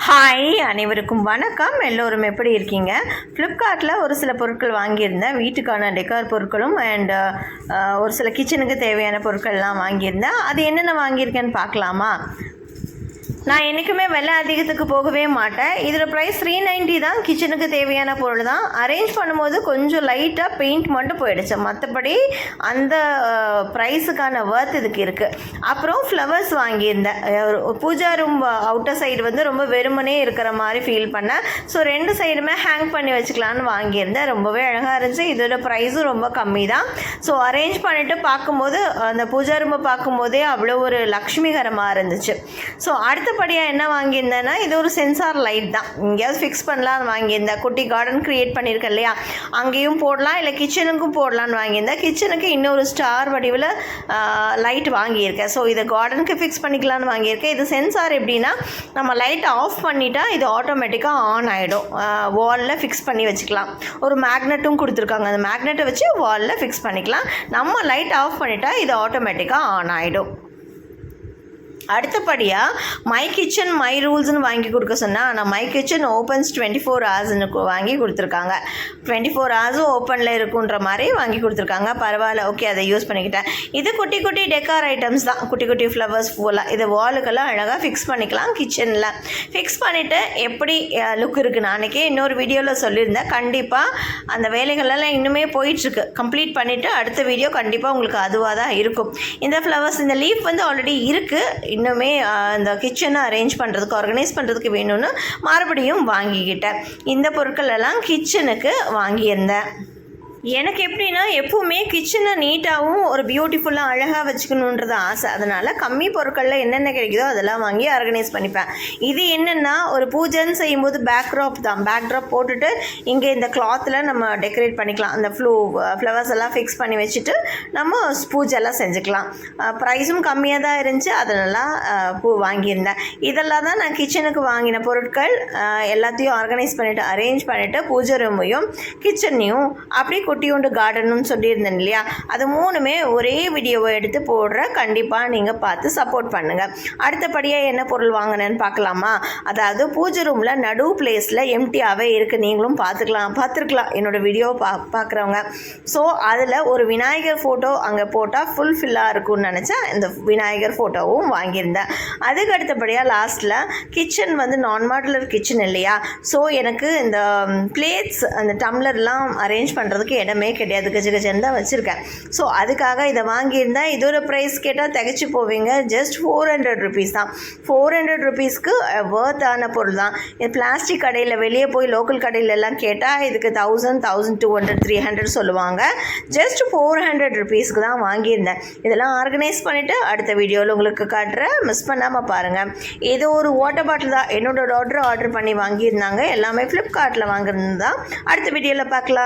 Hi, அனைவருக்கும் வணக்கம். எல்லோரும் எப்படி இருக்கீங்க? ஃப்ளிப்கார்ட்டில் ஒரு சில பொருட்கள் வாங்கியிருந்தேன். வீட்டுக்கான டெக்கார் பொருட்களும் அண்ட் ஒரு சில கிச்சனுக்கு தேவையான பொருட்கள்லாம் வாங்கியிருந்தேன். அது என்னென்ன வாங்கியிருக்கேன்னு பார்க்கலாமா? நான் என்றைக்குமே விலை அதிகத்துக்கு போகவே மாட்டேன். இதில் ப்ரைஸ் 390 தான். கிச்சனுக்கு தேவையான பொருள் தான். அரேஞ்ச் பண்ணும்போது கொஞ்சம் லைட்டாக பெயிண்ட் மட்டும் போயிடுச்சு. மற்றபடி அந்த ப்ரைஸுக்கான ஒர்த் இதுக்கு இருக்குது. அப்புறம் ஃப்ளவர்ஸ் வாங்கியிருந்தேன். பூஜா ரூம் அவுட்டர் சைடு வந்து ரொம்ப வெறுமனே இருக்கிற மாதிரி ஃபீல் பண்ணேன். ஸோ 2 சைடுமே ஹேங் பண்ணி வச்சுக்கலான்னு வாங்கியிருந்தேன். ரொம்பவே அழகாக இருந்துச்சு. இதோட ப்ரைஸும் ரொம்ப கம்மி தான். ஸோ அரேஞ்ச் பண்ணிவிட்டு பார்க்கும்போது அந்த பூஜா ரூமை பார்க்கும்போதே அவ்வளோ ஒரு லக்ஷ்மிகரமாக இருந்துச்சு. ஸோ அடுத்தபடியாக என்ன வாங்கியிருந்தேன்னா, இது ஒரு சென்சார் லைட் தான். எங்கேயாவது ஃபிக்ஸ் பண்ணலான்னு வாங்கியிருந்தேன். குட்டி கார்டன் க்ரியேட் பண்ணியிருக்கேன் இல்லையா, அங்கேயும் போடலாம், இல்லை கிச்சனுக்கும் போடலான்னு வாங்கியிருந்தேன். கிச்சனுக்கு இன்னொரு ஸ்டார் வடிவில் லைட் வாங்கியிருக்கேன். ஸோ இதை கார்டனுக்கு ஃபிக்ஸ் பண்ணிக்கலான்னு வாங்கியிருக்கேன். இது சென்சார் எப்படின்னா, நம்ம லைட் ஆஃப் பண்ணிட்டா இது ஆட்டோமேட்டிக்காக ஆன் ஆகிடும். வாலில் ஃபிக்ஸ் பண்ணி வச்சுக்கலாம். ஒரு மேக்னெட்டும் கொடுத்துருக்காங்க. அந்த மேக்னெட்டை வச்சு வாலில் ஃபிக்ஸ் பண்ணிக்கலாம். நம்ம லைட் ஆஃப் பண்ணிட்டா இது ஆட்டோமேட்டிக்காக ஆன் ஆகிடும். அடுத்தபடியாக மை கிச்சன் மை ரூல்ஸ்னு வாங்கி கொடுக்க சொன்னால், ஆனால் மை கிச்சன் ஓப்பன்ஸ் 24 ஹவர்ஸ்னு வாங்கி கொடுத்துருக்காங்க. 24 ஹவர்ஸும் ஓப்பனில் இருக்குன்ற மாதிரி வாங்கி கொடுத்துருக்காங்க. பரவாயில்ல, ஓகே, அதை யூஸ் பண்ணிக்கிட்டேன். இது குட்டி குட்டி டெக்கார் ஐட்டம்ஸ் தான். குட்டி குட்டி ஃப்ளவர்ஸ் பூலாம் இதை வாலுக்கெல்லாம் அழகாக ஃபிக்ஸ் பண்ணிக்கலாம். கிச்சனில் ஃபிக்ஸ் பண்ணிவிட்டு எப்படி லுக் இருக்குது, நாளைக்கே இன்னொரு வீடியோவில் சொல்லியிருந்தேன். கண்டிப்பாக அந்த வேலைகளெல்லாம் இன்னுமே போயிட்டுருக்கு. கம்ப்ளீட் பண்ணிவிட்டு அடுத்த வீடியோ கண்டிப்பாக உங்களுக்கு அதுவாக தான் இருக்கும். இந்த ஃப்ளவர்ஸ், இந்த லீஃப் வந்து ஆல்ரெடி இருக்குது. இன்னுமே இந்த கிச்சனை அரேஞ்ச் பண்ணுறதுக்கு, ஆர்கனைஸ் பண்ணுறதுக்கு வேணும்னு மறுபடியும் வாங்கிக்கிட்டேன். இந்த பொருட்கள் எல்லாம் கிச்சனுக்கு வாங்கியிருந்தேன். எனக்கு எப்படின்னா, எப்பவுமே கிச்சனை நீட்டாகவும் ஒரு பியூட்டிஃபுல்லாக அழகாக வச்சுக்கணுன்றது ஆசை. அதனால் கம்மி பொருட்களில் என்னென்ன கிடைக்குதோ அதெல்லாம் வாங்கி ஆர்கனைஸ் பண்ணிப்பேன். இது என்னென்னா, ஒரு பூஜைன்னு செய்யும்போது பேக்ட்ராப் தான். பேக்ட்ராப் போட்டுட்டு இங்கே இந்த கிளாத்தில் நம்ம டெக்கரேட் பண்ணிக்கலாம். அந்த ஃப்ளவர்ஸ் எல்லாம் ஃபிக்ஸ் பண்ணி வச்சுட்டு நம்ம பூஜைலாம் செஞ்சுக்கலாம். ப்ரைஸும் கம்மியாக தான் இருந்துச்சு. அதெல்லாம் பூ வாங்கியிருந்தேன். இதெல்லாம் தான் நான் கிச்சனுக்கு வாங்கின பொருட்கள். எல்லாத்தையும் ஆர்கனைஸ் பண்ணிவிட்டு அரேஞ்ச் பண்ணிவிட்டு பூஜை ரூமையும் கிச்சனையும் அப்படி குட்டியோண்டு கார்டனும் சொல்லியிருந்தேன் இல்லையா, அது 3மே ஒரே வீடியோவை எடுத்து போடுற. கண்டிப்பாக நீங்கள் பார்த்து சப்போர்ட் பண்ணுங்கள். அடுத்தபடியாக என்ன பொருள் வாங்கினேன்னு பார்க்கலாமா? அதாவது பூஜை ரூமில் நடு பிளேஸில் எம்டியாகவே இருக்குது. நீங்களும் பார்த்துருக்கலாம் என்னோடய வீடியோவை பார்க்குறவங்க. ஸோ அதில் ஒரு விநாயகர் ஃபோட்டோ அங்கே போட்டால் ஃபுல்ஃபில்லாக இருக்கும்னு நினச்சேன். இந்த விநாயகர் ஃபோட்டோவும் வாங்கியிருந்தேன். அதுக்கு அடுத்தபடியாக லாஸ்ட்டில் கிச்சன் வந்து நான் மாடுலர் கிச்சன் இல்லையா, ஸோ எனக்கு இந்த பிளேட்ஸ், அந்த டம்ளர்லாம் அரேஞ்ச் பண்ணுறதுக்கு இடமே கிடையாது. கஜகஜன்னு தான் வச்சுருக்கேன். ஸோ அதுக்காக இதை வாங்கியிருந்தேன். இதோட ப்ரைஸ் கேட்டால் திகச்சு போவீங்க. ஜஸ்ட் 400 ருபீஸ் தான். 400 ருபீஸ்க்கு வர்த்தான பொருள் தான். இது பிளாஸ்டிக் கடையில், வெளியே போய் லோக்கல் கடையிலெல்லாம் கேட்டால் இதுக்கு 1000, 1200, 300 சொல்லுவாங்க. ஜஸ்ட் 400 ருபீஸ்க்கு தான் வாங்கியிருந்தேன். இதெல்லாம் ஆர்கனைஸ் பண்ணிவிட்டு அடுத்த வீடியோவில் உங்களுக்கு காட்டுறேன். மிஸ் பண்ணாமல் பாருங்கள். இது ஒரு வாட்டர் பாட்டில் தான். என்னோடய டாட்டர் ஆர்டர் பண்ணி வாங்கியிருந்தாங்க. எல்லாமே ஃப்ளிப்கார்ட்டில் வாங்கியிருந்தது தான். அடுத்த வீடியோவில் பார்க்கலாம்.